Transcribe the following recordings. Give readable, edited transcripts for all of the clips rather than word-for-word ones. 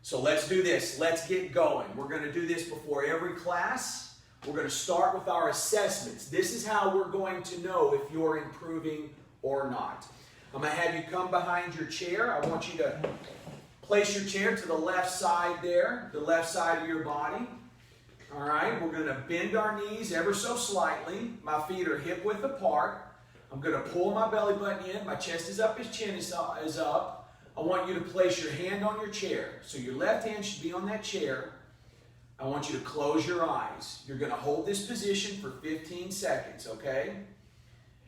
So let's do this. Let's get going. We're going to do this before every class. We're going to start with our assessments. This is how we're going to know if you're improving or not. I'm going to have you come behind your chair. I want you to place your chair to the left side there, the left side of your body. All right, we're going to bend our knees ever so slightly. My feet are hip width apart. I'm going to pull my belly button in. My chest is up, his chin is up. I want you to place your hand on your chair. So your left hand should be on that chair. I want you to close your eyes. You're going to hold this position for 15 seconds, okay?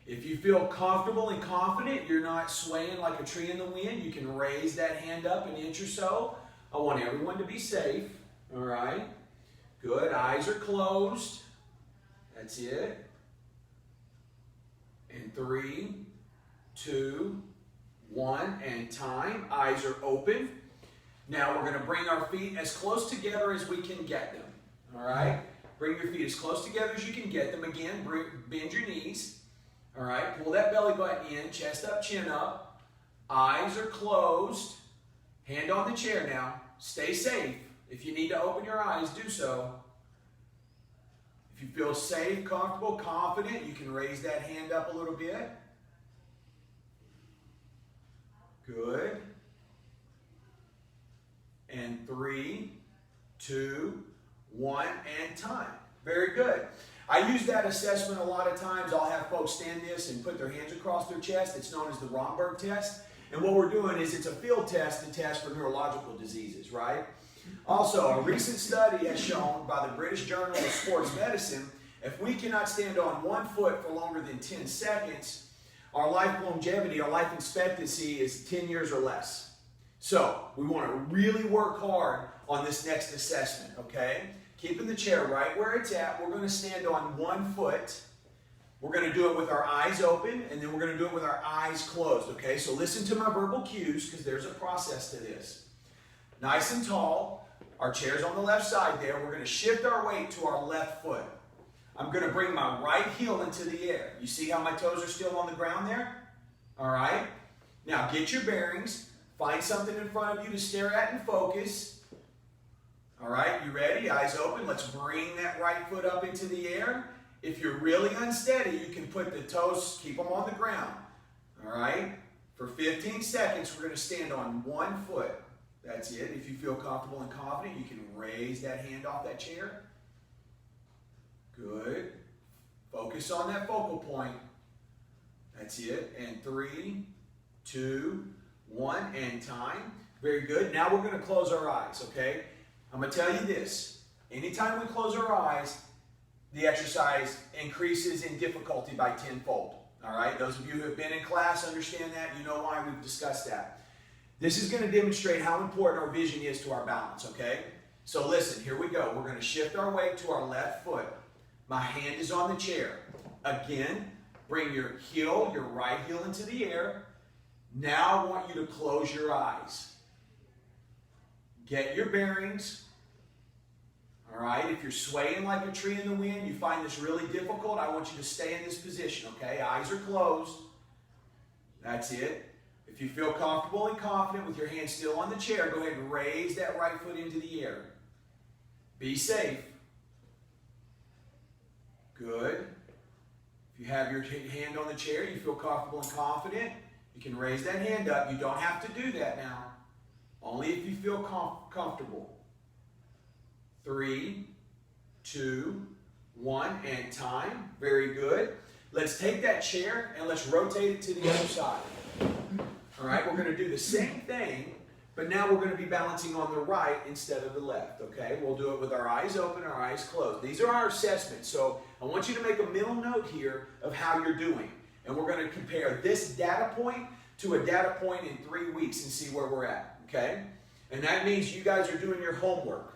If you feel comfortable and confident, you're not swaying like a tree in the wind, you can raise that hand up an inch or so. I want everyone to be safe, all right? Good, eyes are closed. That's it. And 3, 2, 1, and time. Eyes are open. Now we're going to bring our feet as close together as we can get them, all right? Bring your feet as close together as you can get them. Again, bend your knees. All right, pull that belly button in, chest up, chin up. Eyes are closed. Hand on the chair now. Stay safe. If you need to open your eyes, do so. If you feel safe, comfortable, confident, you can raise that hand up a little bit. Good. And 3, 2, 1, and time. Very good. I use that assessment a lot of times. I'll have folks stand this and put their hands across their chest. It's known as the Romberg test. And what we're doing is it's a field test to test for neurological diseases, right? Also, a recent study has shown by the British Journal of Sports Medicine, if we cannot stand on one foot for longer than 10 seconds, our life longevity, our life expectancy is 10 years or less. So we want to really work hard on this next assessment, okay? Keeping the chair right where it's at, we're going to stand on one foot. We're going to do it with our eyes open, and then we're going to do it with our eyes closed, okay? So listen to my verbal cues, because there's a process to this. Nice and tall. Our chair's on the left side there. We're going to shift our weight to our left foot. I'm going to bring my right heel into the air. You see how my toes are still on the ground there? All right? Now get your bearings. Find something in front of you to stare at and focus. All right, you ready? Eyes open. Let's bring that right foot up into the air. If you're really unsteady, you can put the toes, keep them on the ground. All right? For 15 seconds, we're going to stand on one foot. That's it. If you feel comfortable and confident, you can raise that hand off that chair. Good. Focus on that focal point. That's it. And 3, 2, 1, and time. Very good. Now we're going to close our eyes, okay? I'm going to tell you this. Anytime we close our eyes, the exercise increases in difficulty by tenfold. All right? Those of you who have been in class understand that. You know why. We've discussed that. This is going to demonstrate how important our vision is to our balance, okay? So listen, here we go. We're going to shift our weight to our left foot. My hand is on the chair. Again, bring your heel, your right heel into the air. Now I want you to close your eyes. Get your bearings. All right, if you're swaying like a tree in the wind, you find this really difficult, I want you to stay in this position, okay? Eyes are closed. That's it. If you feel comfortable and confident with your hand still on the chair, go ahead and raise that right foot into the air. Be safe. Good. If you have your hand on the chair, you feel comfortable and confident, you can raise that hand up. You don't have to do that now. Only if you feel comfortable. 3, 2, 1, and time. Very good. Let's take that chair and let's rotate it to the other side. All right, we're going to do the same thing, but now we're going to be balancing on the right instead of the left, okay? We'll do it with our eyes open, our eyes closed. These are our assessments, so I want you to make a mental note here of how you're doing. And we're going to compare this data point to a data point in 3 weeks and see where we're at, okay? And that means you guys are doing your homework.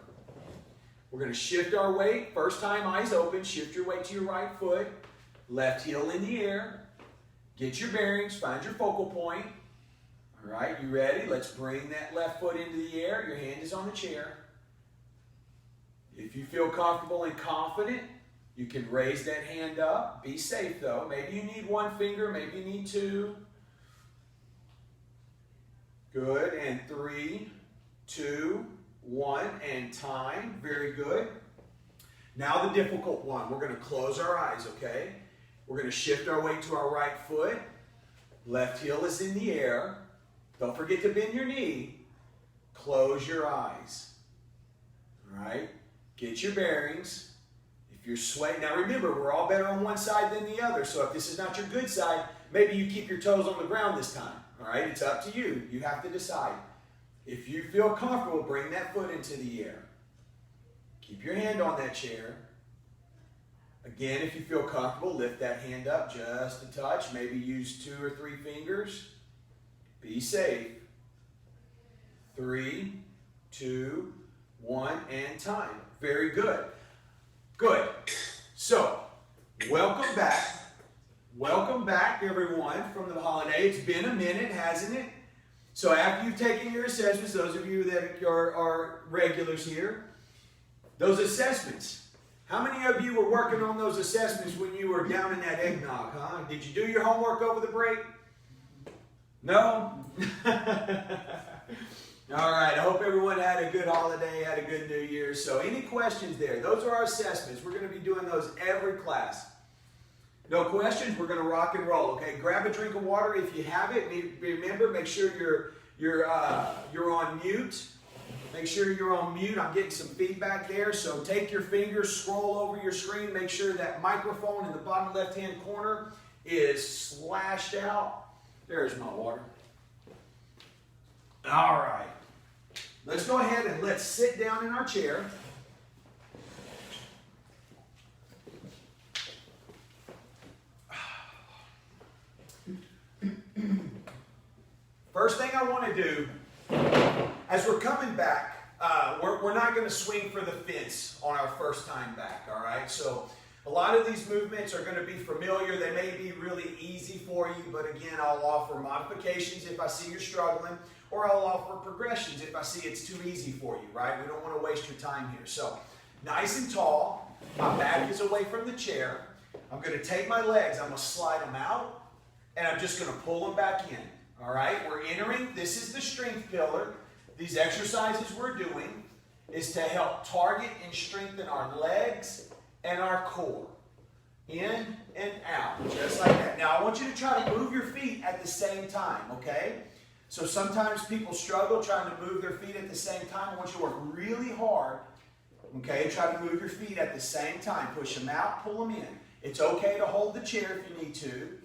We're going to shift our weight. First time, eyes open. Shift your weight to your right foot. Left heel in the air. Get your bearings. Find your focal point. All right, you ready? Let's bring that left foot into the air. Your hand is on the chair. If you feel comfortable and confident, you can raise that hand up. Be safe, though. Maybe you need one finger. Maybe you need two. Good. And 3, 2, 1, and time. Very good. Now the difficult one. We're going to close our eyes, okay? We're going to shift our weight to our right foot. Left heel is in the air. Don't forget to bend your knee. Close your eyes. All right? Get your bearings. If you're sweating, now remember, we're all better on one side than the other. So if this is not your good side, maybe you keep your toes on the ground this time. All right? It's up to you. You have to decide. If you feel comfortable, bring that foot into the air. Keep your hand on that chair. Again, if you feel comfortable, lift that hand up just a touch. Maybe use 2 or 3 fingers. Be safe. 3, 2, 1, and time. Very good. Good. So, welcome back. Welcome back, everyone, from the holiday. It's been a minute, hasn't it? So after you've taken your assessments, those of you that are regulars here, those assessments, how many of you were working on those assessments when you were down in that eggnog, huh? Did you do your homework over the break? No? All right, I hope everyone had a good holiday, had a good New Year. So any questions there? Those are our assessments. We're going to be doing those every class. No questions? We're going to rock and roll, okay? Grab a drink of water if you have it. Remember, make sure you're on mute. Make sure you're on mute. I'm getting some feedback there. So take your fingers, scroll over your screen. Make sure that microphone in the bottom left-hand corner is slashed out. There's my water. All right. Let's go ahead and let's sit down in our chair. First thing I want to do, as we're coming back, we're not going to swing for the fence on our first time back, all right? So a lot of these movements are going to be familiar. They may be really easy for you, but again, I'll offer modifications if I see you're struggling, or I'll offer progressions if I see it's too easy for you, right? We don't want to waste your time here. So nice and tall, my back is away from the chair. I'm going to take my legs, I'm going to slide them out, and I'm just going to pull them back in. All right, we're entering, this is the strength pillar. These exercises we're doing is to help target and strengthen our legs and our core. In and out, just like that. Now, I want you to try to move your feet at the same time, okay? So sometimes people struggle trying to move their feet at the same time. I want you to work really hard, okay? Try to move your feet at the same time. Push them out, pull them in. It's okay to hold the chair if you need to.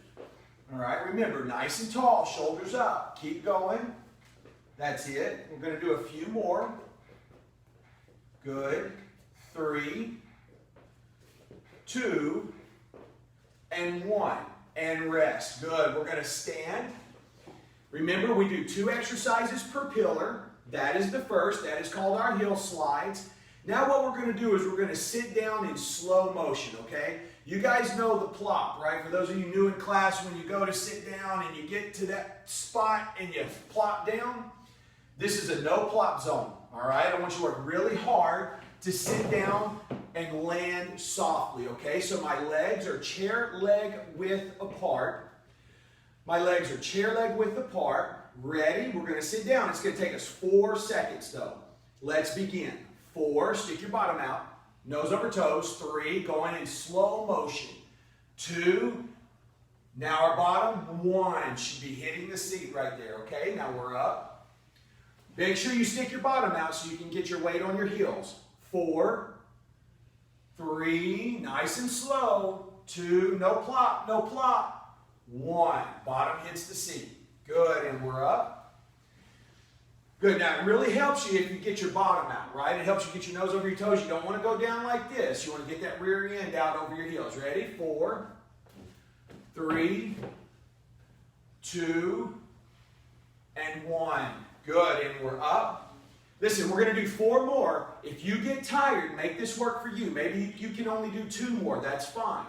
All right, remember, nice and tall, shoulders up. Keep going. That's it. We're going to do a few more. Good. 3, 2, and 1. And rest. Good. We're going to stand. Remember, we do 2 exercises per pillar. That is the first. That is called our heel slides. Now what we're going to do is we're going to sit down in slow motion, okay? You guys know the plop, right? For those of you new in class, when you go to sit down and you get to that spot and you plop down, this is a no plop zone, all right? I want you to work really hard to sit down and land softly, okay? So my legs are chair leg width apart. My legs are chair leg width apart. Ready? We're going to sit down. It's going to take us 4 seconds, though. Let's begin. 4, stick your bottom out. Nose over toes. 3, going in slow motion. 2, now our bottom. 1 should be hitting the seat right there, okay? Now we're up. Make sure you stick your bottom out so you can get your weight on your heels. 4, 3, nice and slow. 2, no plop, no plop. 1, bottom hits the seat. Good, and we're up. Good, now it really helps you if you get your bottom out, right? It helps you get your nose over your toes. You don't want to go down like this. You want to get that rear end out over your heels. Ready? 4, 3, 2, and 1. Good, and we're up. Listen, we're going to do 4 more. If you get tired, make this work for you. Maybe you can only do 2 more. That's fine.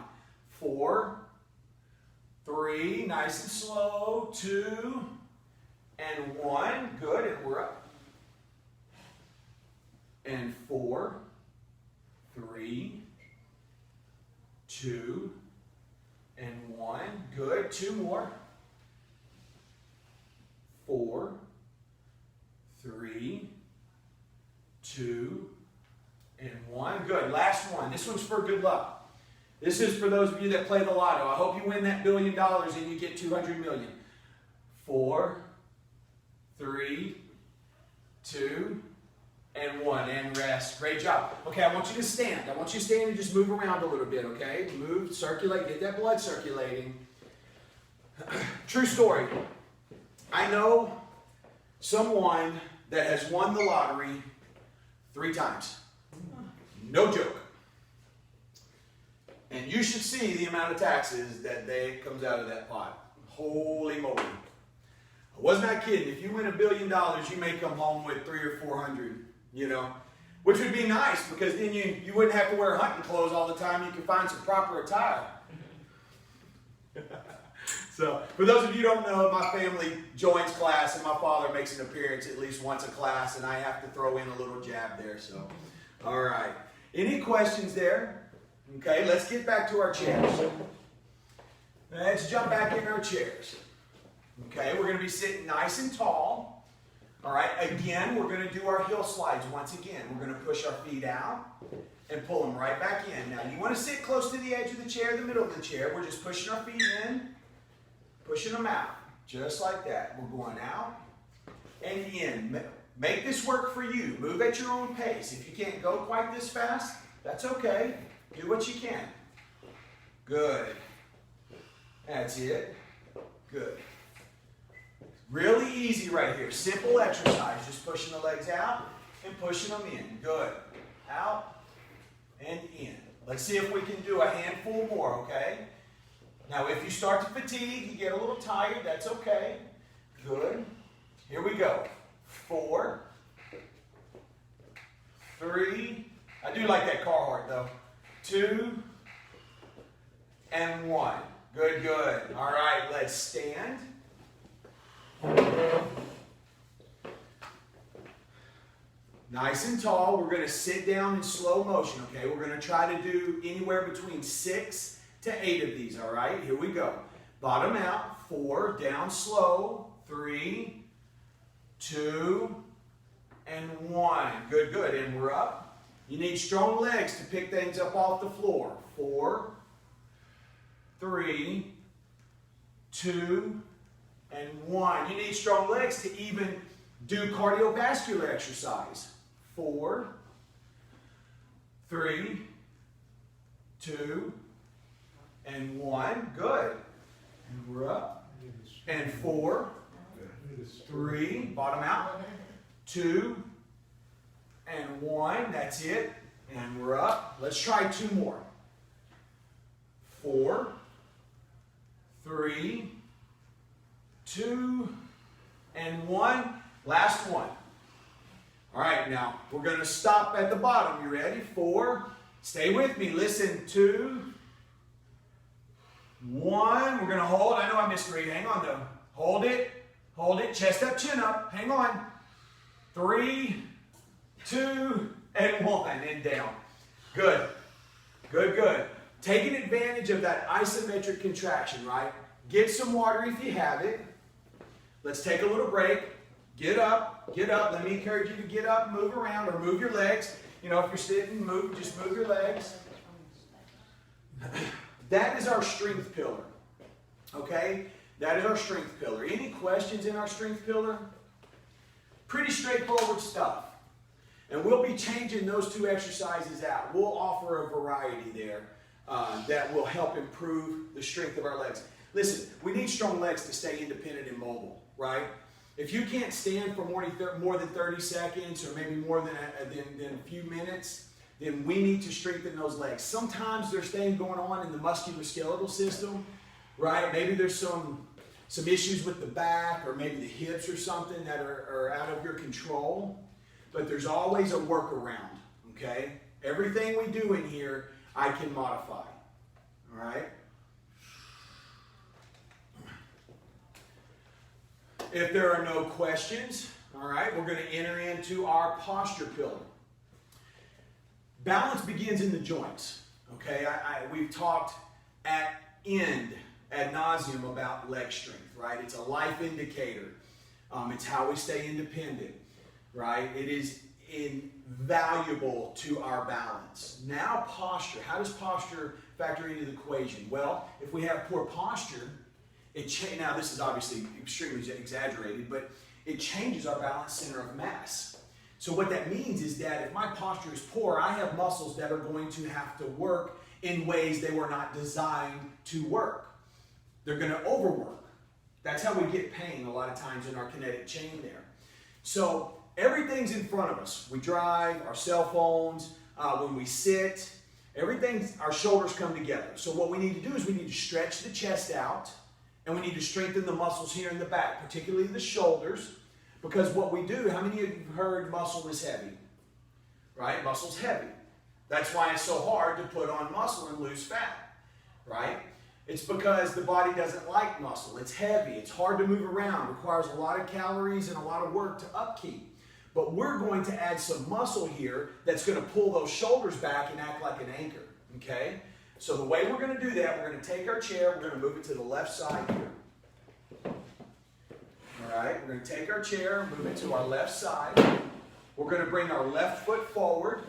4, 3, nice and slow. 2, and 1. Good, and we're up. And 4, 3, 2, and 1. Good. 2 more. 4, 3, 2, and 1. Good. Last one. This one's for good luck. This is for those of you that play the lotto. I hope you win that $1 billion and you get 200 million. 4, 3, 2, and 1, and rest. Great job. Okay, I want you to stand. I want you to stand and just move around a little bit, okay? Move, circulate, get that blood circulating. True story. I know someone that has won the lottery 3 times. No joke. And you should see the amount of taxes that comes out of that pot. Holy moly. I was not kidding. If you win $1 billion, you may come home with 300 or 400, you know, which would be nice because then you wouldn't have to wear hunting clothes all the time. You can find some proper attire. So, for those of you who don't know, my family joins class and my father makes an appearance at least once a class and I have to throw in a little jab there. So, all right. Any questions there? Okay, let's get back to our chairs. Let's jump back in our chairs. Okay, we're going to be sitting nice and tall. All right, again, we're going to do our heel slides once again. We're going to push our feet out and pull them right back in. Now, you want to sit close to the edge of the chair, the middle of the chair. We're just pushing our feet in, pushing them out, just like that. We're going out and in. Make this work for you. Move at your own pace. If you can't go quite this fast, that's okay. Do what you can. Good. That's it. Good. Really easy right here. Simple exercise. Just pushing the legs out and pushing them in. Good. Out and in. Let's see if we can do a handful more, okay? Now, if you start to fatigue, you get a little tired, that's okay. Good. Here we go. 4, 3, I do like that Carhartt though. 2, and 1. Good, good. All right, let's stand. Nice and tall. We're going to sit down in slow motion, okay? We're going to try to do anywhere between 6 to 8 of these, all right? Here we go. Bottom out, 4, down slow, 3, 2, and 1. Good, good. And we're up. You need strong legs to pick things up off the floor. 4, 3, 2, and 1. You need strong legs to even do cardiovascular exercise. 4, 3, 2, and 1. Good. And we're up. And 4, 3, bottom out. 2, and 1. That's it. And we're up. Let's try 2 more. 4, 3, 2, and 1. Last one. All right, now we're going to stop at the bottom. You ready? 4. Stay with me. Listen. 2, 1. We're going to hold. I know I missed 3. Hang on, though. Hold it. Hold it. Chest up, chin up. Hang on. 3, 2, and 1. And down. Good. Good, good. Taking advantage of that isometric contraction, right? Get some water if you have it. Let's take a little break. Get up. Get up. Let me encourage you to get up, move around, or move your legs. You know, if you're sitting, move. Just move your legs. That is our strength pillar. Okay? That is our strength pillar. Any questions in our strength pillar? Pretty straightforward stuff. And we'll be changing those 2 exercises out. We'll offer a variety there that will help improve the strength of our legs. Listen, we need strong legs to stay independent and mobile, right? If you can't stand for more than 30 seconds or maybe more than a few minutes, then we need to strengthen those legs. Sometimes there's things going on in the musculoskeletal system, right? Maybe there's some issues with the back or maybe the hips or something that are out of your control. But there's always a workaround, okay? Everything we do in here, I can modify, all right? If there are no questions, all right, we're going to enter into our posture pillar. Balance begins in the joints, okay? We've talked ad nauseum about leg strength, right? It's a life indicator. It's how we stay independent, right? It is invaluable to our balance. Now posture. How does posture factor into the equation? Well, if we have poor posture, now this is obviously extremely exaggerated, but it changes our balance center of mass. So what that means is that if my posture is poor, I have muscles that are going to have to work in ways they were not designed to work. They're going to overwork. That's how we get pain a lot of times in our kinetic chain there. So everything's in front of us. We drive, our cell phones, when we sit, everything, our shoulders come together. So what we need to do is we need to stretch the chest out, and we need to strengthen the muscles here in the back, particularly the shoulders, because what we do, how many of you have heard muscle is heavy? Right? Muscle's heavy. That's why it's so hard to put on muscle and lose fat, right? It's because the body doesn't like muscle. It's heavy. It's hard to move around. Requires a lot of calories and a lot of work to upkeep. But we're going to add some muscle here that's going to pull those shoulders back and act like an anchor, okay? So the way we're going to do that, we're going to take our chair, we're going to move it to the left side here. All right, we're going to take our chair, move it to our left side. We're going to bring our left foot forward,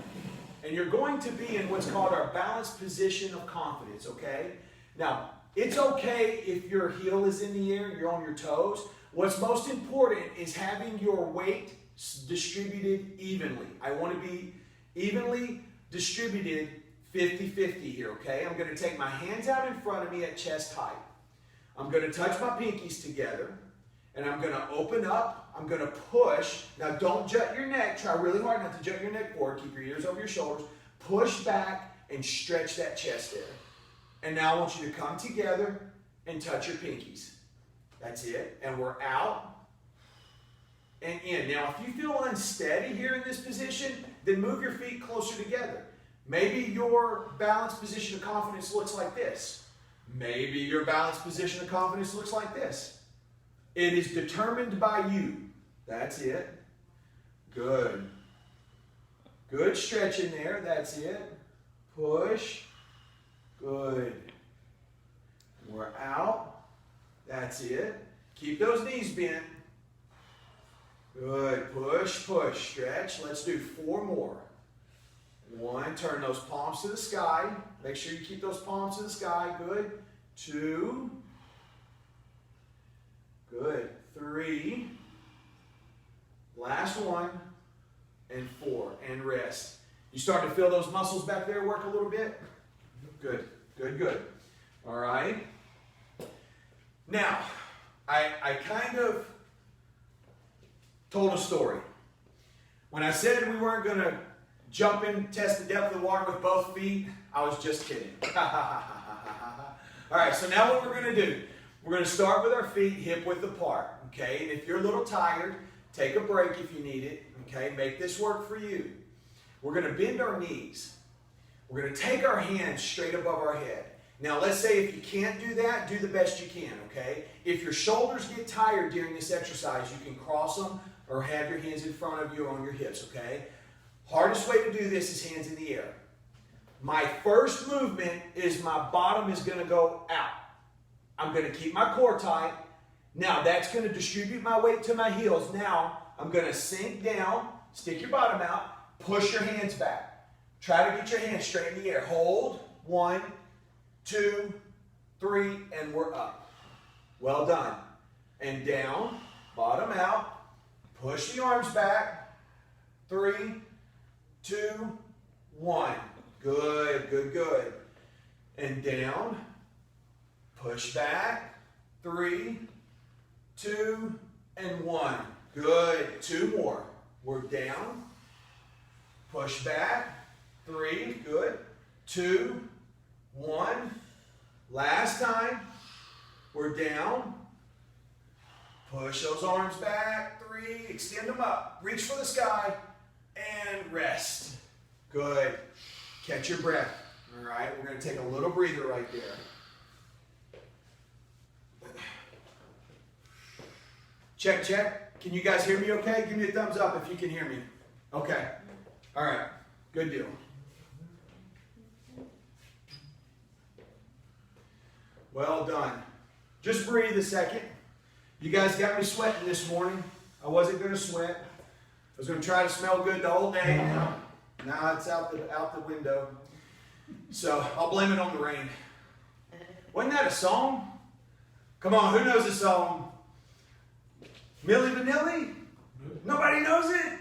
and you're going to be in what's called our balanced position of confidence, okay? Now, it's okay if your heel is in the air, you're on your toes. What's most important is having your weight distributed evenly. I want to be evenly distributed 50-50 here, okay? I'm going to take my hands out in front of me at chest height. I'm going to touch my pinkies together, and I'm going to open up. I'm going to push. Now, don't jut your neck. Try really hard not to jut your neck forward. Keep your ears over your shoulders. Push back and stretch that chest there. And now I want you to come together and touch your pinkies. That's it. And we're out and in. Now, if you feel unsteady here in this position, then move your feet closer together. Maybe your balanced position of confidence looks like this. Maybe your balanced position of confidence looks like this. It is determined by you. That's it. Good. Good stretch in there. That's it. Push. Good. We're out. That's it. Keep those knees bent. Good. Push, push, stretch. Let's do 4 more. 1, turn those palms to the sky. Make sure you keep those palms to the sky. Good. 2. Good. 3. Last one. And 4. And rest. You start to feel those muscles back there work a little bit? Good. Good, good. All right. Now, I kind of told a story. When I said we weren't going to jump in, test the depth of the water with both feet, I was just kidding. All right, so now what we're going to do, we're going to start with our feet hip width apart, okay? And if you're a little tired, take a break if you need it, okay? Make this work for you. We're going to bend our knees. We're going to take our hands straight above our head. Now, let's say if you can't do that, do the best you can, okay? If your shoulders get tired during this exercise, you can cross them or have your hands in front of you or on your hips, okay? Hardest way to do this is hands in the air. My first movement is my bottom is going to go out. I'm going to keep my core tight. Now, that's going to distribute my weight to my heels. Now, I'm going to sink down, stick your bottom out, push your hands back. Try to get your hands straight in the air. Hold. 1, 2, 3, and we're up. Well done. And down, bottom out, push the arms back. 3, 2, 1. Good, good, good. And down, push back. 3, 2, and 1. Good. 2 more. We're down, push back. 3, good. 2, 1. Last time. We're down. Push those arms back. 3, extend them up. Reach for the sky. And rest. Good. Catch your breath. All right, we're going to take a little breather right there. Check, check. Can you guys hear me okay? Give me a thumbs up if you can hear me. Okay. All right. Good deal. Well done. Just breathe a second. You guys got me sweating this morning. I wasn't going to sweat. was going to try to smell good the whole day. Now it's out the window. So I'll blame it on the rain. Wasn't that a song? Come on, who knows the song? Milli Vanilli? Nobody knows it?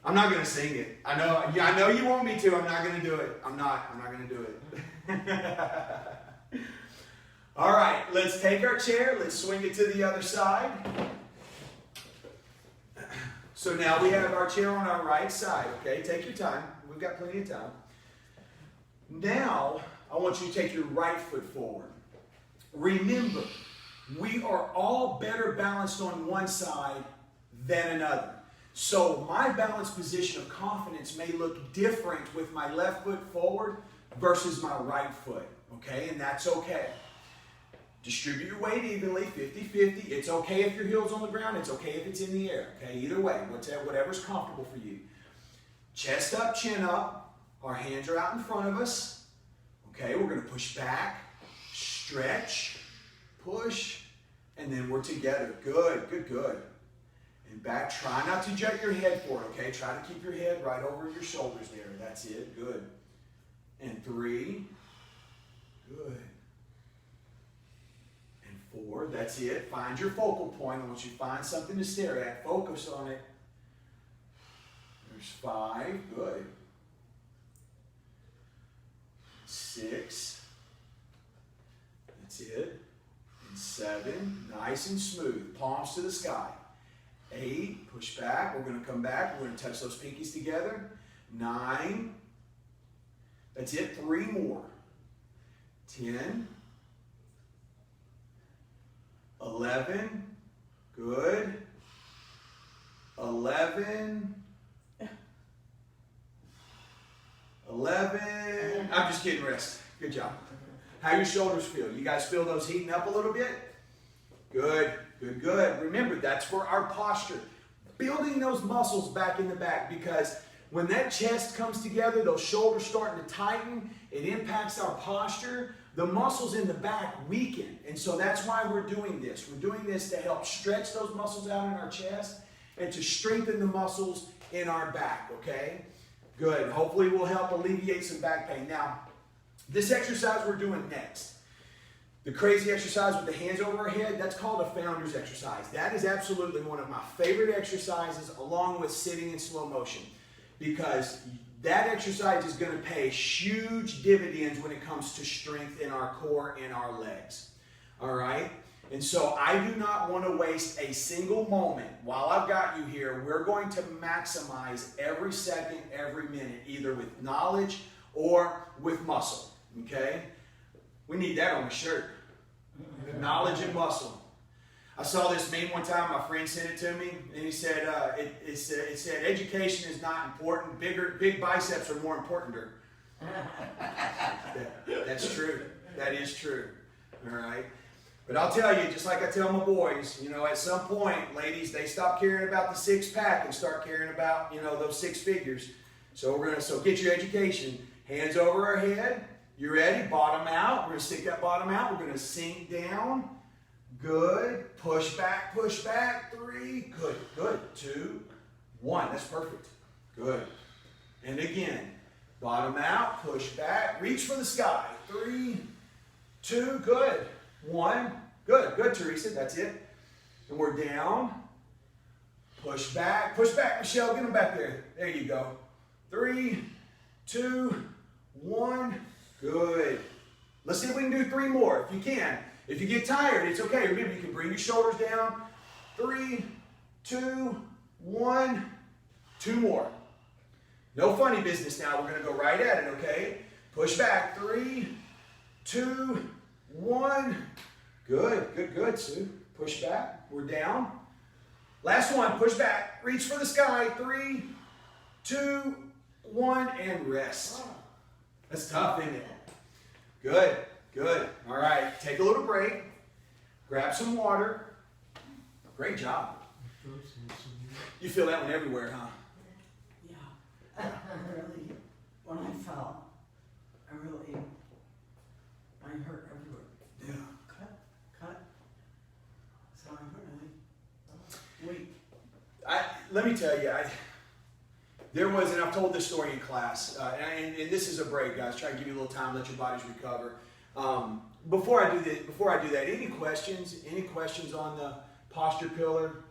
I'm not going to sing it. I know you want me to. I'm not going to do it. I'm not going to do it. All right, let's take our chair. Let's swing it to the other side. So now we have our chair on our right side, okay? Take your time. We've got plenty of time. Now, I want you to take your right foot forward. Remember, we are all better balanced on one side than another. So my balanced position of confidence may look different with my left foot forward versus my right foot, okay? And that's okay. Distribute your weight evenly, 50-50. It's okay if your heel's on the ground. It's okay if it's in the air, okay? Either way, whatever's comfortable for you. Chest up, chin up. Our hands are out in front of us. Okay, we're going to push back, stretch, push, and then we're together. Good, good, good. And back. Try not to jut your head forward, okay? Try to keep your head right over your shoulders there. That's it. Good. And 3. Good. 4, that's it. Find your focal point. I want you to find something to stare at. Focus on it. There's 5, good. 6, that's it. And 7, nice and smooth. Palms to the sky. 8, push back. We're going to come back. We're going to touch those pinkies together. 9, that's it. 3 more. 10, 11, good. 11. I'm just kidding, rest. Good job. How your shoulders feel? You guys feel those heating up a little bit? Good, good, good. Remember, that's for our posture. Building those muscles back in the back, because when that chest comes together, those shoulders starting to tighten, it impacts our posture. The muscles in the back weaken. And so that's why we're doing this. We're doing this to help stretch those muscles out in our chest and to strengthen the muscles in our back, okay? Good. Hopefully we'll help alleviate some back pain. Now, this exercise we're doing next, the crazy exercise with the hands over our head, that's called a founder's exercise. That is absolutely one of my favorite exercises, along with sitting in slow motion, because that exercise is going to pay huge dividends when it comes to strength in our core and our legs. All right? And so I do not want to waste a single moment. While I've got you here, we're going to maximize every second, every minute, either with knowledge or with muscle. Okay? We need that on a shirt. Knowledge and muscle. I saw this meme one time. My friend sent it to me, and he said, it said, education is not important. Big biceps are more importanter. That's true. That is true. All right. But I'll tell you, just like I tell my boys, you know, at some point, ladies, they stop caring about the 6-pack and start caring about, you know, those 6 figures. So so get your education. Hands over our head. You ready? Bottom out. We're going to stick that bottom out. We're going to sink down. Good. Push back, 3. Good, good. 2, 1. That's perfect. Good. And again, bottom out, push back, reach for the sky. 3, 2, good. 1, good, good, Teresa. That's it. And we're down. Push back, Michelle. Get them back there. There you go. 3, 2, 1. Good. Let's see if we can do 3 more. If you can. If you get tired, it's okay. Remember, you can bring your shoulders down. 3, 2, 1. 2 more. No funny business now. We're going to go right at it, okay? Push back. 3, 2, 1. Good, good, good, Sue. Push back. We're down. Last one. Push back. Reach for the sky. 3, 2, 1, and rest. That's tough, isn't it? Good, good. All right. Take a little break. Grab some water. Great job. You feel that one everywhere, huh? Yeah. I really, when I fell, I hurt everywhere. Yeah. Cut. So I'm really weak. let me tell you, there was, and I've told this story in class, and this is a break, guys. Try to give you a little time, let your bodies recover. Before I do that, any questions? Any questions on the posture pillar?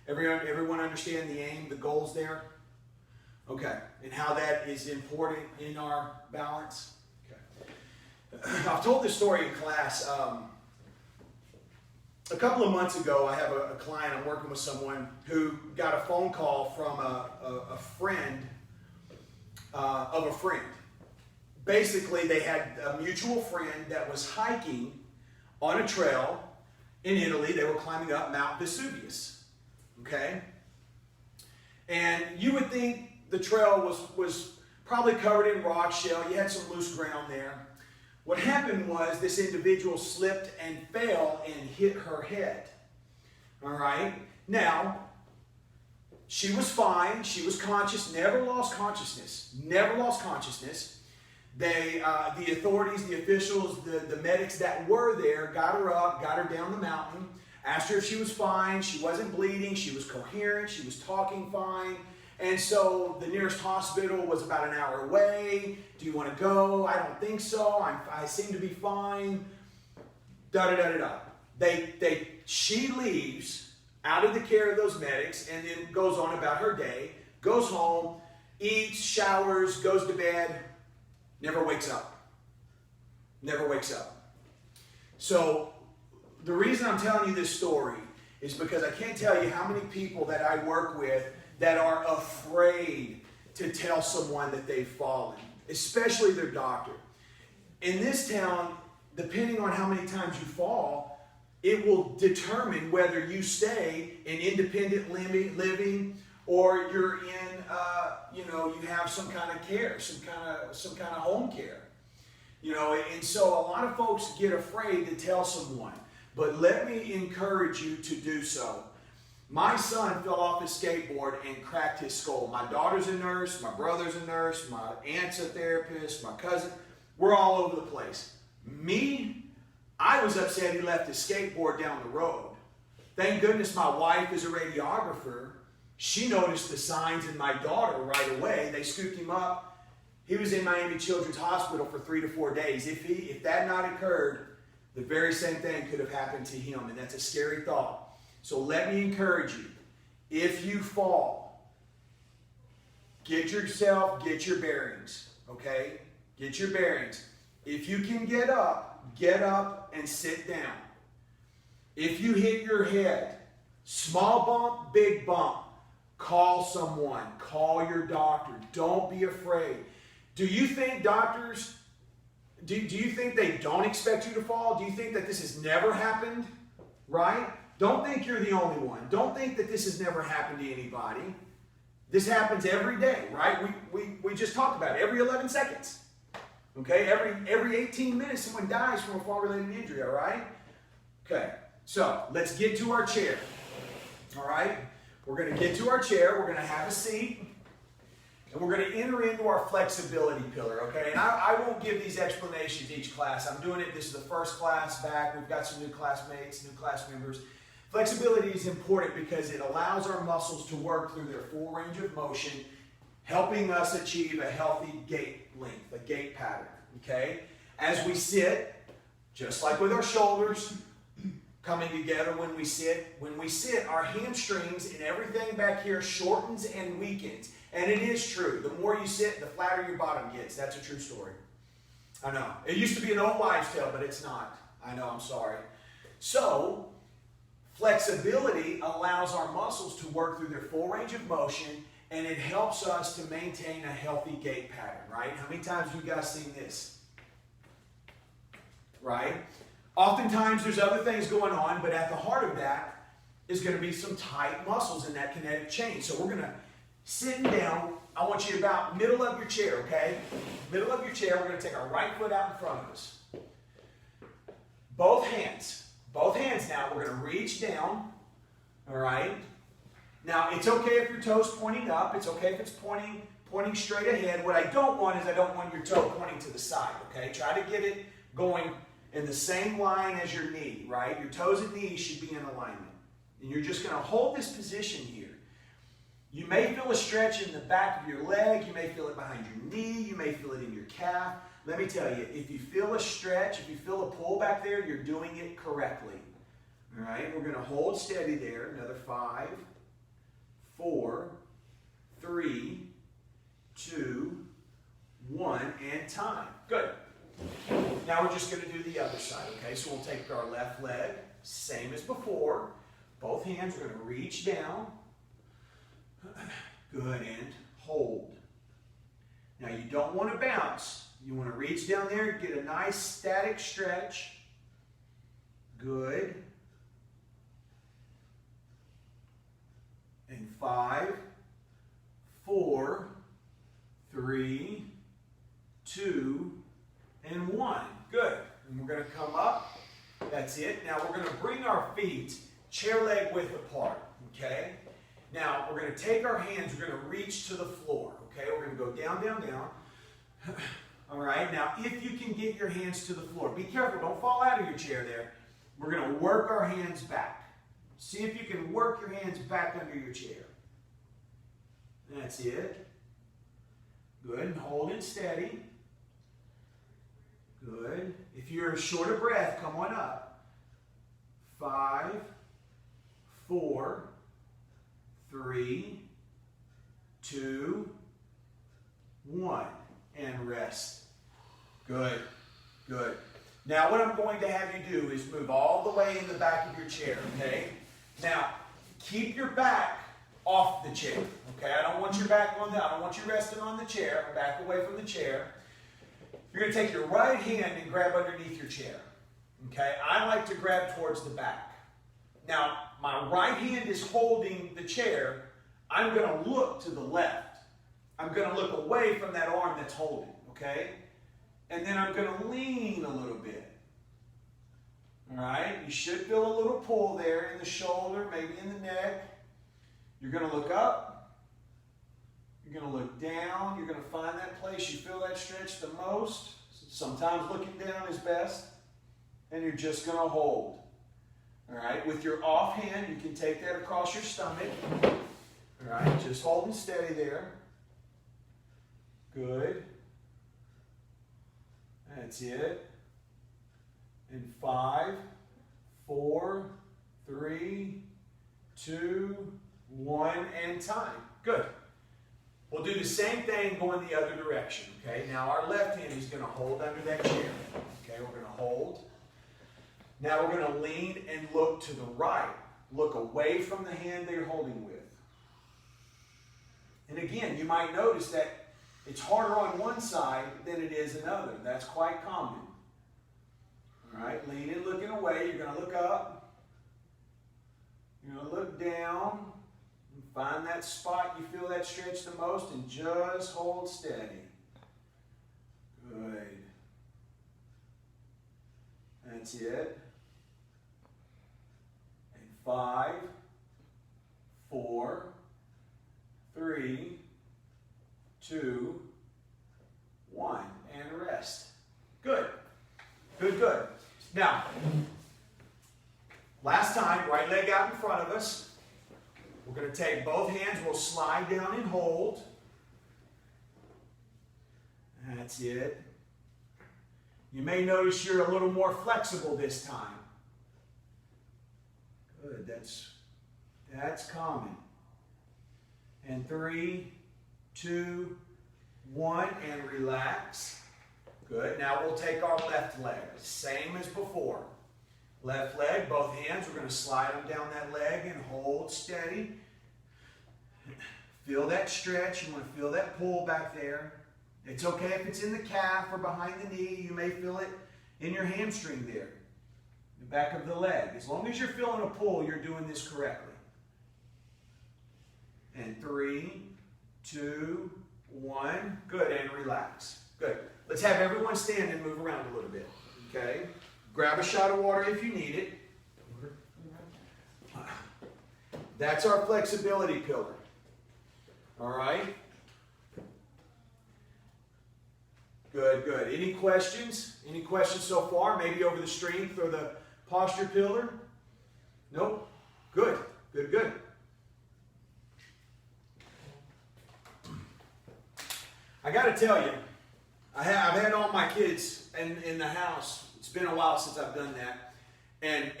Everyone understand the aim, the goals there? Okay, and how that is important in our balance? Okay. I've told this story in class. A couple of months ago, I have a client, I'm working with someone who got a phone call from a friend of a friend. Basically, they had a mutual friend that was hiking on a trail in Italy. They were climbing up Mount Vesuvius, okay? And you would think the trail was probably covered in rock shell. You had some loose ground there. What happened was this individual slipped and fell and hit her head. All right? Now, she was fine. She was conscious, never lost consciousness. Never lost consciousness. The authorities, the officials, the medics that were there got her up, got her down the mountain, asked her if she was fine. She wasn't bleeding. She was coherent. She was talking fine. And so the nearest hospital was about an hour away. Do you want to go? I don't think so. I seem to be fine. She leaves out of the care of those medics and then goes on about her day, goes home, eats, showers, goes to bed, never wakes up. Never wakes up. So the reason I'm telling you this story is because I can't tell you how many people that I work with that are afraid to tell someone that they've fallen, especially their doctor. In this town, depending on how many times you fall, it will determine whether you stay in independent living or you're in, you have some kind of care, some kind of home care. And so a lot of folks get afraid to tell someone. But let me encourage you to do so. My son fell off his skateboard and cracked his skull. My daughter's a nurse, my brother's a nurse, my aunt's a therapist, my cousin. We're all over the place. Me, I was upset he left his skateboard down the road. Thank goodness my wife is a radiographer. She noticed the signs in my daughter right away. They scooped him up. He was in Miami Children's Hospital for 3 to 4 days. If that not occurred, the very same thing could have happened to him, and that's a scary thought. So let me encourage you, if you fall, get your bearings, okay? Get your bearings. If you can get up and sit down. If you hit your head, small bump, big bump, call someone, call your doctor. Don't be afraid. Do you think doctors, do you think they don't expect you to fall? Do you think that this has never happened, right? Don't think you're the only one. Don't think that this has never happened to anybody. This happens every day, right? We just talked about it. Every 11 seconds. Okay? Every 18 minutes someone dies from a fall-related injury, all right? Okay. So, let's get to our chair. All right? We're going to get to our chair. We're going to have a seat. And we're going to enter into our flexibility pillar, okay? And I won't give these explanations each class. I'm doing it. This is the first class back. We've got some new classmates, new class members. Flexibility is important because it allows our muscles to work through their full range of motion, helping us achieve a healthy gait length, a gait pattern, okay? As we sit, just like with our shoulders coming together when we sit, our hamstrings and everything back here shortens and weakens. And it is true. The more you sit, the flatter your bottom gets. That's a true story. I know. It used to be an old wives' tale, but it's not. I know, I'm sorry. So, flexibility allows our muscles to work through their full range of motion, and it helps us to maintain a healthy gait pattern, right? How many times have you guys seen this? Right? Oftentimes there's other things going on, but at the heart of that is going to be some tight muscles in that kinetic chain. So we're going to, sitting down, I want you about middle of your chair, okay? Middle of your chair, we're going to take our right foot out in front of us. Both hands now, we're going to reach down, all right? Now, it's okay if your toe's pointing up. It's okay if it's pointing straight ahead. What I don't want is I don't want your toe pointing to the side, okay? Try to get it going in the same line as your knee, right? Your toes and knees should be in alignment. And you're just going to hold this position here. You may feel a stretch in the back of your leg. You may feel it behind your knee. You may feel it in your calf. Let me tell you, if you feel a stretch, if you feel a pull back there, you're doing it correctly. All right, we're going to hold steady there. Another 5, 4, 3, 2, 1, and time. Good. Now we're just going to do the other side, okay? So we'll take our left leg, same as before. Both hands are going to reach down. Good, and hold. Now you don't want to bounce. You want to reach down there and get a nice static stretch. Good. And 5, 4, 3, 2, and 1. Good. And we're going to come up. That's it. Now we're going to bring our feet chair leg width apart. Okay? Now we're going to take our hands, we're going to reach to the floor. Okay? We're going to go down, down, down. All right? Now if you can get your hands to the floor, be careful, don't fall out of your chair there. We're going to work our hands back. See if you can work your hands back under your chair. That's it. Good. And hold it steady. Good. If you're short of breath, come on up. 5, 4, 3, 2, 1. And rest. Good. Good. Now what I'm going to have you do is move all the way in the back of your chair, okay? Now, keep your back off the chair, okay? I don't want your back on I don't want you resting on the chair. Back away from the chair. You're going to take your right hand and grab underneath your chair, okay? I like to grab towards the back. Now, my right hand is holding the chair. I'm going to look to the left. I'm going to look away from that arm that's holding, okay? And then I'm going to lean a little bit. All right? You should feel a little pull there in the shoulder, maybe in the neck. You're going to look up. You're going to look down. You're going to find that place you feel that stretch the most. Sometimes looking down is best. And you're just going to hold. All right? With your off hand, you can take that across your stomach. All right? Just holding steady there. Good. That's it. And 5, 4, 3, 2, 1, and time. Good. We'll do the same thing going the other direction, okay? Now our left hand is going to hold under that chair. Okay, we're going to hold. Now we're going to lean and look to the right. Look away from the hand that you're holding with. And again, you might notice that it's harder on one side than it is another. That's quite common. All right, leaning, looking away. You're going to look up. You're going to look down. And find that spot you feel that stretch the most and just hold steady. Good. That's it. And 5, 4, 3, 2, 1, and rest. Good. Good, good. Now, last time, right leg out in front of us. We're going to take both hands, we'll slide down and hold. That's it. You may notice you're a little more flexible this time. Good, that's common. And 3, 2, 1, and relax. Good. Now we'll take our left leg, same as before. Left leg, both hands, we're going to slide them down that leg and hold steady. Feel that stretch. You want to feel that pull back there. It's okay if it's in the calf or behind the knee. You may feel it in your hamstring there, the back of the leg. As long as you're feeling a pull, you're doing this correctly. And 3, 2, 1. Good, and relax. Good. Let's have everyone stand and move around a little bit. Okay? Grab a shot of water if you need it. That's our flexibility pillar. All right? Good, good. Any questions? Any questions so far? Maybe over the strength or the posture pillar? Nope? Good, good, good. I got to tell you, I've had all my kids in the house. It's been a while since I've done that. And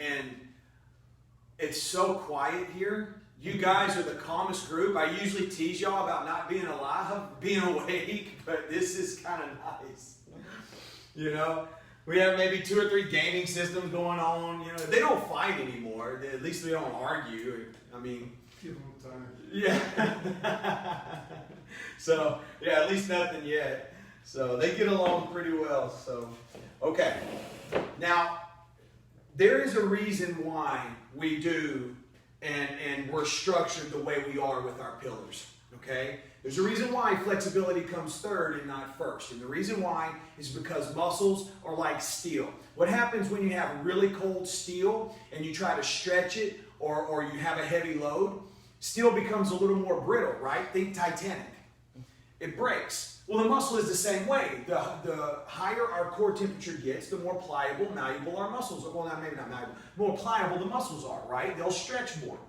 it's so quiet here. You guys are the calmest group. I usually tease y'all about not being alive, being awake, but this is kind of nice. You know, we have maybe 2 or 3 gaming systems going on. You know, they don't fight anymore. At least they don't argue. I mean, Give them time. yeah. So, yeah, at least nothing yet. So they get along pretty well. So, okay. Now, there is a reason why we do and we're structured the way we are with our pillars, okay? There's a reason why flexibility comes third and not first. And the reason why is because muscles are like steel. What happens when you have really cold steel and you try to stretch it or you have a heavy load? Steel becomes a little more brittle, right? Think Titanic. It breaks. Well, the muscle is the same way. The higher our core temperature gets, the more pliable, malleable our muscles are. Well, maybe not malleable. More pliable the muscles are, right? They'll stretch more.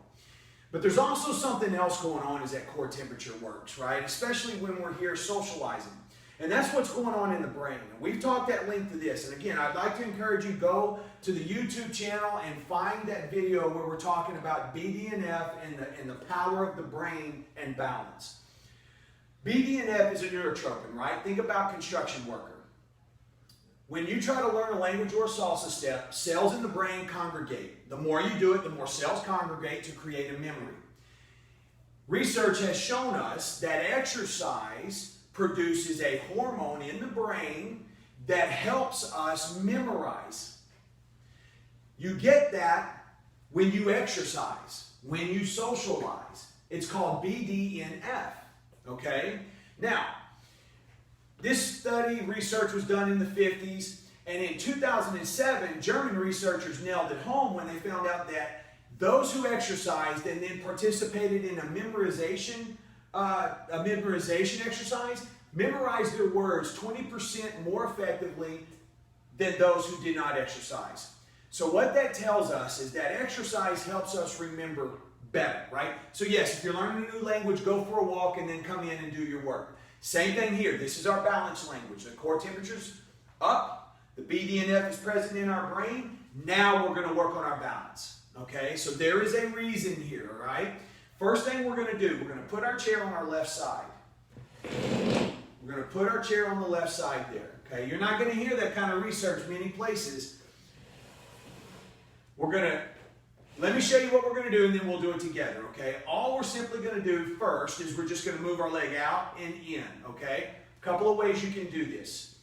But there's also something else going on as that core temperature works, right? Especially when we're here socializing. And that's what's going on in the brain. And we've talked at length of this. And again, I'd like to encourage you, go to the YouTube channel and find that video where we're talking about BDNF and the power of the brain and balance. BDNF is a neurotropin, right? Think about construction worker. When you try to learn a language or a salsa step, cells in the brain congregate. The more you do it, the more cells congregate to create a memory. Research has shown us that exercise produces a hormone in the brain that helps us memorize. You get that when you exercise, when you socialize. It's called BDNF. Okay? Now, this study, research was done in the 50s, and in 2007, German researchers nailed it home when they found out that those who exercised and then participated in a memorization exercise memorized their words 20% more effectively than those who did not exercise. So what that tells us is that exercise helps us remember better, right? So yes, if you're learning a new language, go for a walk and then come in and do your work. Same thing here. This is our balance language. The core temperature's up. The BDNF is present in our brain. Now we're going to work on our balance. Okay? So there is a reason here, all right? First thing we're going to do, we're going to put our chair on our left side. We're going to put our chair on the left side there. Okay? You're not going to hear that kind of research many places. Let me show you what we're going to do, and then we'll do it together, okay? All we're simply going to do first is we're just going to move our leg out and in, okay? A couple of ways you can do this.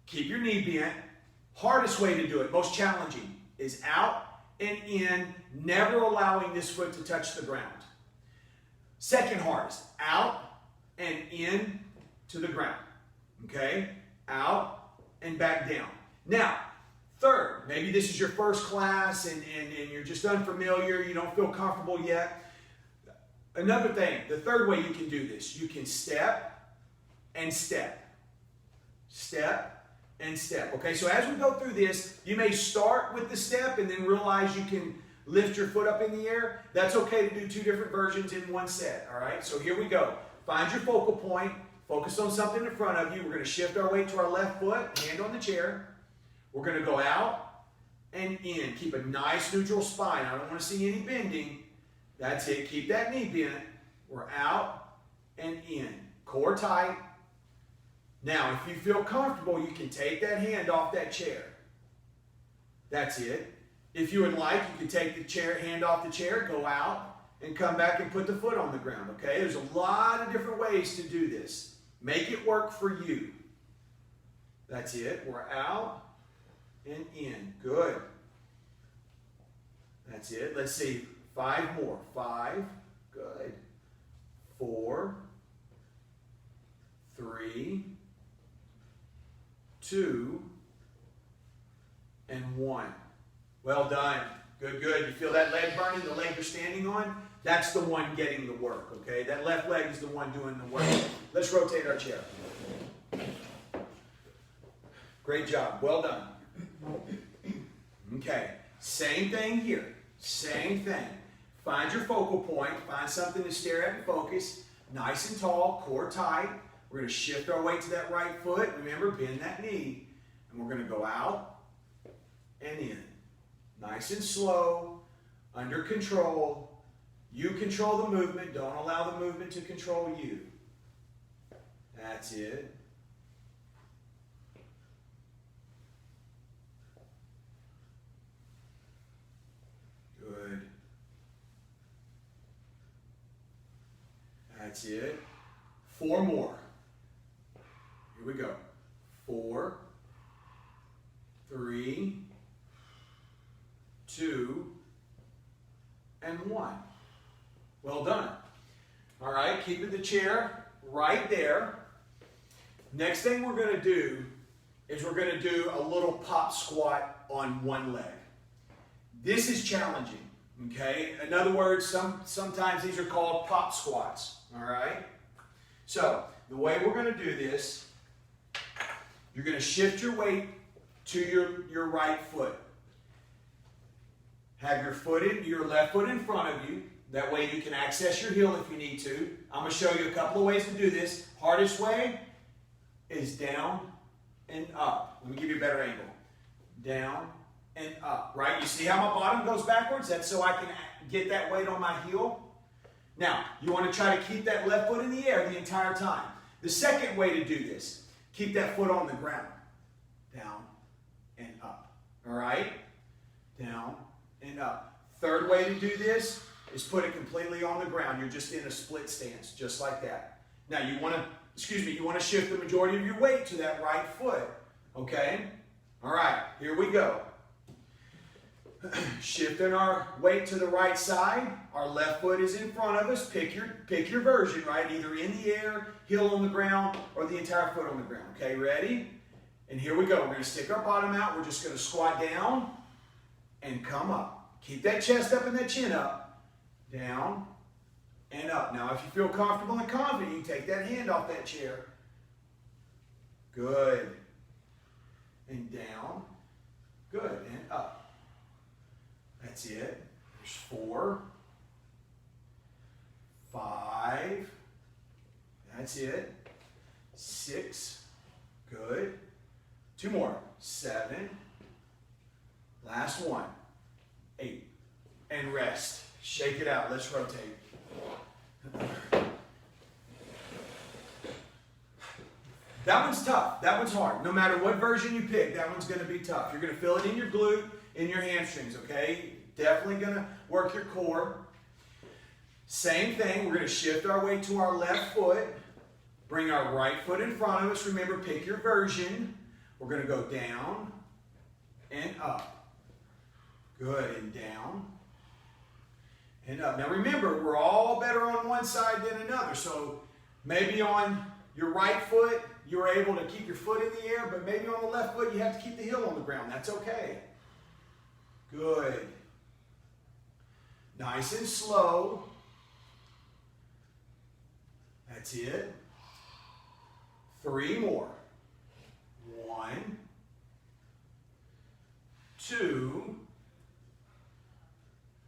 Keep your knee bent. Hardest way to do it, most challenging, is out and in, never allowing this foot to touch the ground. Second hardest, out and in to the ground, okay? Out and back down. Now, third, maybe this is your first class and you're just unfamiliar, you don't feel comfortable yet. Another thing, the third way you can do this, you can step and step. Step and step. Okay, so as we go through this, you may start with the step and then realize you can lift your foot up in the air. That's okay to do 2 different versions in one set, all right? So here we go. Find your focal point. Focus on something in front of you. We're going to shift our weight to our left foot, hand on the chair. We're going to go out and in. Keep a nice neutral spine. I don't want to see any bending. That's it. Keep that knee bent. We're out and in. Core tight. Now, if you feel comfortable, you can take that hand off that chair. That's it. If you would like, you can take the hand off the chair, go out, and come back and put the foot on the ground, okay? There's a lot of different ways to do this. Make it work for you. That's it. We're out and in. Good. That's it. Let's see. 5 more. 5. Good. 4. 3. 2. And 1. Well done. Good, good. You feel that leg burning, the leg you're standing on? That's the one getting the work, okay? That left leg is the one doing the work. Let's rotate our chair. Great job. Well done. Okay. Same thing here. Same thing. Find your focal point. Find something to stare at and focus. Nice and tall, core tight. We're going to shift our weight to that right foot. Remember, bend that knee. And we're going to go out and in. Nice and slow, under control. You control the movement. Don't allow the movement to control you. That's it. Good. That's it. 4 more. Here we go. 4, 3, 2, and 1. Well done. All right, keeping the chair right there. Next thing we're going to do is we're going to do a little pop squat on one leg. This is challenging, okay? In other words, sometimes these are called pop squats, all right? So, the way we're going to do this, you're going to shift your weight to your right foot. Have your left foot in front of you. That way you can access your heel if you need to. I'm going to show you a couple of ways to do this. Hardest way is down and up. Let me give you a better angle. Down and up, right? You see how my bottom goes backwards? That's so I can get that weight on my heel. Now, you want to try to keep that left foot in the air the entire time. The second way to do this, keep that foot on the ground. Down and up, all right? Down and up. Third way to do this is put it completely on the ground. You're just in a split stance, just like that. Now, you want to shift the majority of your weight to that right foot, okay? All right, here we go. Shifting our weight to the right side. Our left foot is in front of us. Pick your version, right? Either in the air, heel on the ground, or the entire foot on the ground. Okay, ready? And here we go. We're going to stick our bottom out. We're just going to squat down and come up. Keep that chest up and that chin up. Down and up. Now, if you feel comfortable and confident, you can take that hand off that chair. Good. And down. Good. And up. That's it. There's 4, 5. That's it. 6. Good. 2 more. 7. Last one. 8. And rest. Shake it out. Let's rotate. That one's tough. That one's hard. No matter what version you pick, that one's going to be tough. You're going to feel it in your glute, in your hamstrings, okay? Definitely going to work your core. Same thing. We're going to shift our weight to our left foot. Bring our right foot in front of us. Remember, pick your version. We're going to go down and up. Good. And down and up. Now remember, we're all better on one side than another. So maybe on your right foot, you're able to keep your foot in the air, but maybe on the left foot, you have to keep the heel on the ground. That's okay. Good. Nice and slow. That's it. 3 more. 1, 2,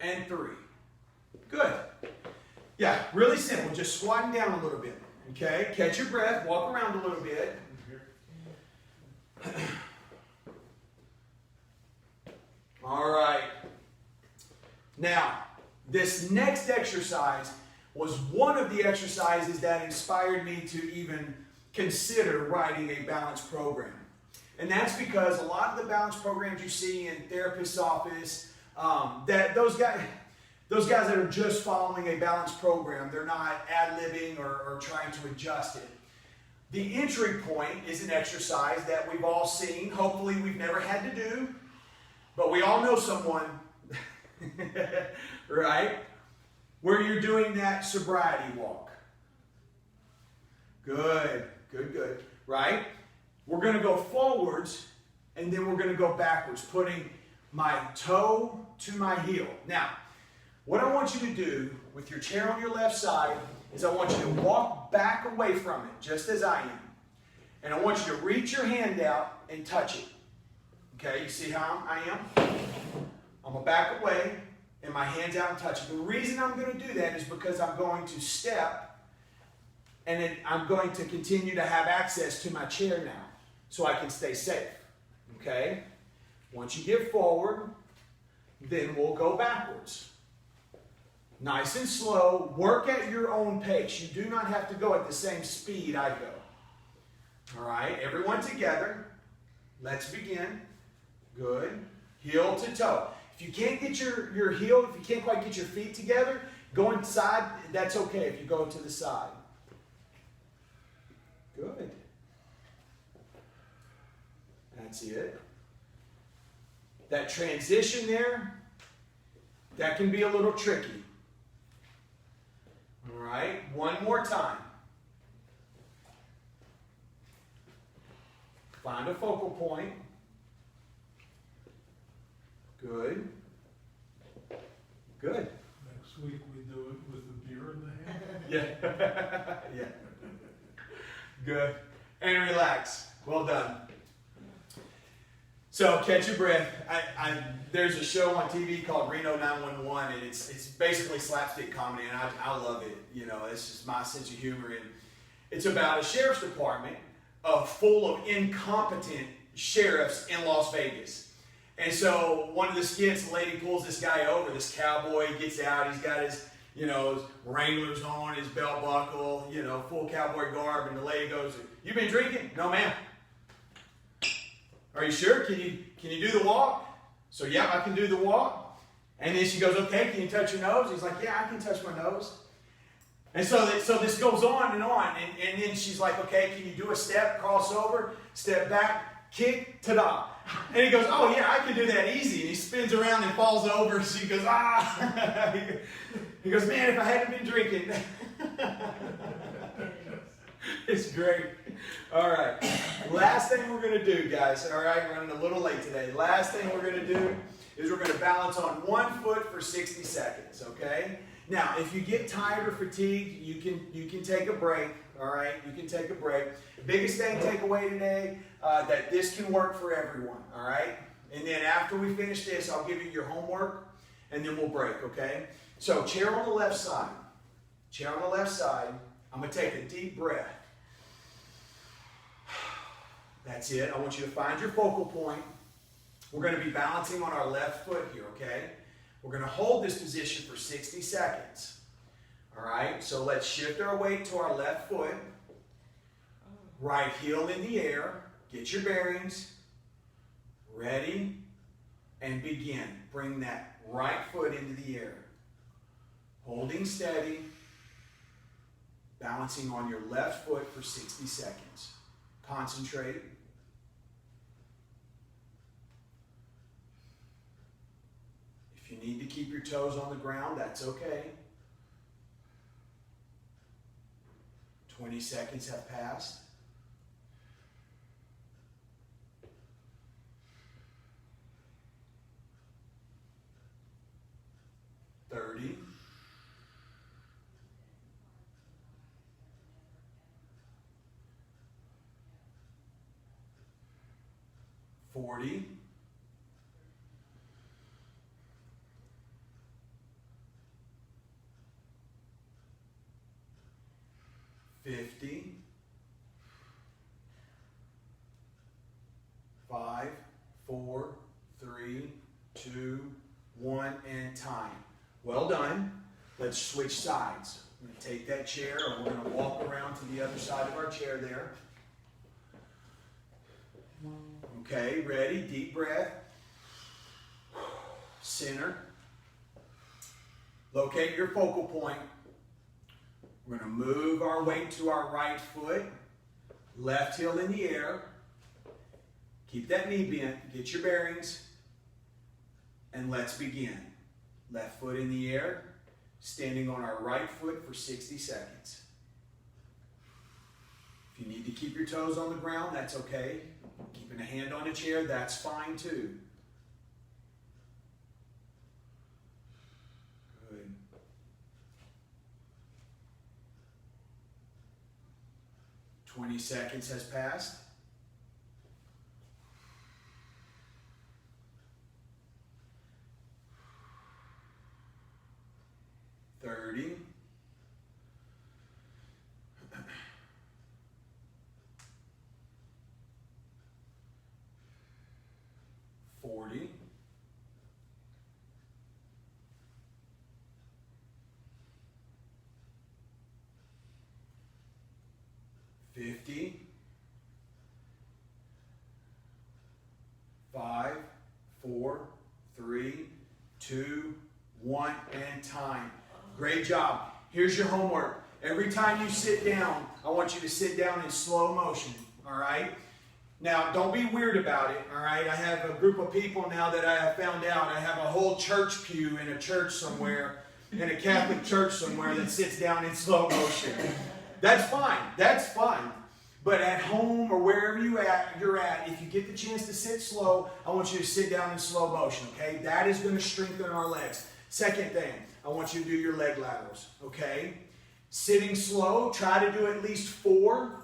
and 3. Good. Yeah, really simple. Just squatting down a little bit. Okay? Catch your breath. Walk around a little bit. All right. Now, this next exercise was one of the exercises that inspired me to even consider writing a balance program. And that's because a lot of the balance programs you see in therapist's office, that those guys that are just following a balance program, they're not ad-libbing or trying to adjust it. The entry point is an exercise that we've all seen. Hopefully we've never had to do, but we all know someone, right? Where you're doing that sobriety walk. Good, good, good, right? We're going to go forwards, and then we're going to go backwards, putting my toe to my heel. Now, what I want you to do with your chair on your left side is I want you to walk back away from it, just as I am. And I want you to reach your hand out and touch it. Okay, you see how I am? I'm going to back away, and my hand's out and touch it. The reason I'm going to do that is because I'm going to step And then I'm going to continue to have access to my chair now so I can stay safe. Okay? Once you get forward, then we'll go backwards. Nice and slow. Work at your own pace. You do not have to go at the same speed I go. All right, everyone together. Let's begin. Good. Heel to toe. If you can't get your heel, if you can't quite get your feet together, go inside. That's okay if you go to the side. Good. That's it. That transition there, that can be a little tricky. All right, one more time. Find a focal point. Good. Good. Next week we do it with the beer in the hand. Yeah. Yeah. Good. And relax. Well done. So catch your breath. There's a show on TV called Reno 911, and it's basically slapstick comedy, and I love it. You know, it's just my sense of humor, and it's about a sheriff's department full of incompetent sheriffs in Las Vegas. And so one of the skits, the lady pulls this guy over, this cowboy gets out, he's got his, his Wranglers on, his belt buckle, full cowboy garb, and the lady goes, "You been drinking?" "No, ma'am." "Are you sure? Can you do the walk?" So, "Yeah, I can do the walk." And then she goes, "Okay, can you touch your nose?" He's like, "Yeah, I can touch my nose." And so this goes on, and then she's like, "Okay, can you do a step, cross over, step back, kick, ta-da." And he goes, "Oh yeah, I can do that easy." And he spins around and falls over. She goes, "Ah." He goes, "Man, if I hadn't been drinking." It's great. All right. Last thing we're going to do, guys. All right, we're running a little late today. Last thing we're going to do is we're going to balance on one foot for 60 seconds, okay? Now, if you get tired or fatigued, you can take a break, all right? You can take a break. The biggest thing to take away today, that this can work for everyone, all right? And then after we finish this, I'll give you your homework, and then we'll break, okay? So chair on the left side. Chair on the left side. I'm going to take a deep breath. That's it. I want you to find your focal point. We're going to be balancing on our left foot here, okay? We're going to hold this position for 60 seconds. All right? So let's shift our weight to our left foot. Right heel in the air. Get your bearings. Ready? And begin. Bring that right foot into the air. Holding steady. Balancing on your left foot for 60 seconds. Concentrate. If you need to keep your toes on the ground, that's okay. 20 seconds have passed. 30. 40. 50. 5, 4, 3, 2, 1, and time. Well done. Let's switch sides. I'm going to take that chair and we're going to walk around to the other side of our chair there. Okay, ready? Deep breath. Center. Locate your focal point. We're going to move our weight to our right foot. Left heel in the air. Keep that knee bent. Get your bearings. And let's begin. Left foot in the air. Standing on our right foot for 60 seconds. If you need to keep your toes on the ground, that's okay. Keeping a hand on a chair, that's fine too. Good. Twenty seconds has passed. 30. 50, 5, 4, 3, 2, 1, and time. Great job. Here's your homework. Every time you sit down, I want you to sit down in slow motion, all right? Now, don't be weird about it, all right? I have a group of people now that I have found out. I have a whole church pew in a church somewhere, in a Catholic church somewhere that sits down in slow motion. That's fine. That's fine. But at home or wherever you're at, if you get the chance to sit slow, I want you to sit down in slow motion, okay? That is going to strengthen our legs. Second thing, I want you to do your leg laterals, okay? Sitting slow, try to do at least 4.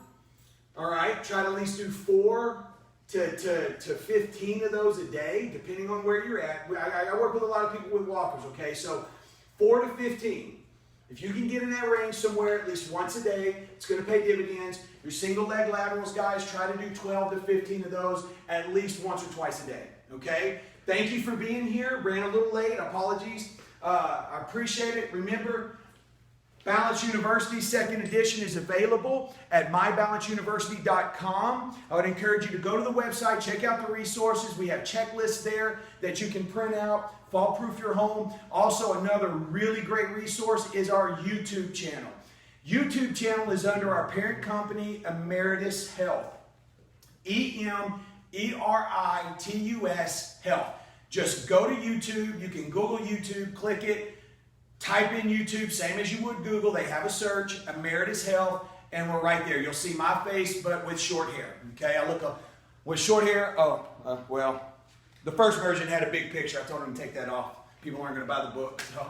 All right, try to at least do 4 to 15 of those a day, depending on where you're at. I work with a lot of people with walkers, okay? So 4 to 15. If you can get in that range somewhere at least once a day, it's going to pay dividends. Your single leg laterals, guys, try to do 12 to 15 of those at least once or twice a day, okay? Thank you for being here. Ran a little late. Apologies. I appreciate it. Remember, Balance University 2nd edition is available at mybalanceuniversity.com. I would encourage you to go to the website, check out the resources. We have checklists there that you can print out, fall-proof your home. Also, another really great resource is our YouTube channel. YouTube channel is under our parent company, Emeritus Health. EMERITUS Health. Just go to YouTube. You can Google YouTube, click it. Type in YouTube, same as you would Google. They have a search, Emeritus Health, and we're right there. You'll see my face, but with short hair. Okay, I look up with short hair. Well, the first version had a big picture. I told them to take that off. People aren't going to buy the book. So.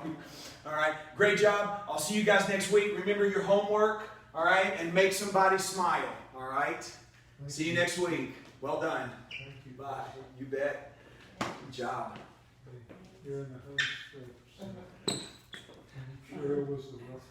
All right, great job. I'll see you guys next week. Remember your homework, all right, and make somebody smile. All right. See you next week. Well done. Thank you. Bye. You bet. Good job. You're in the home stretch. I'm sure it was a rough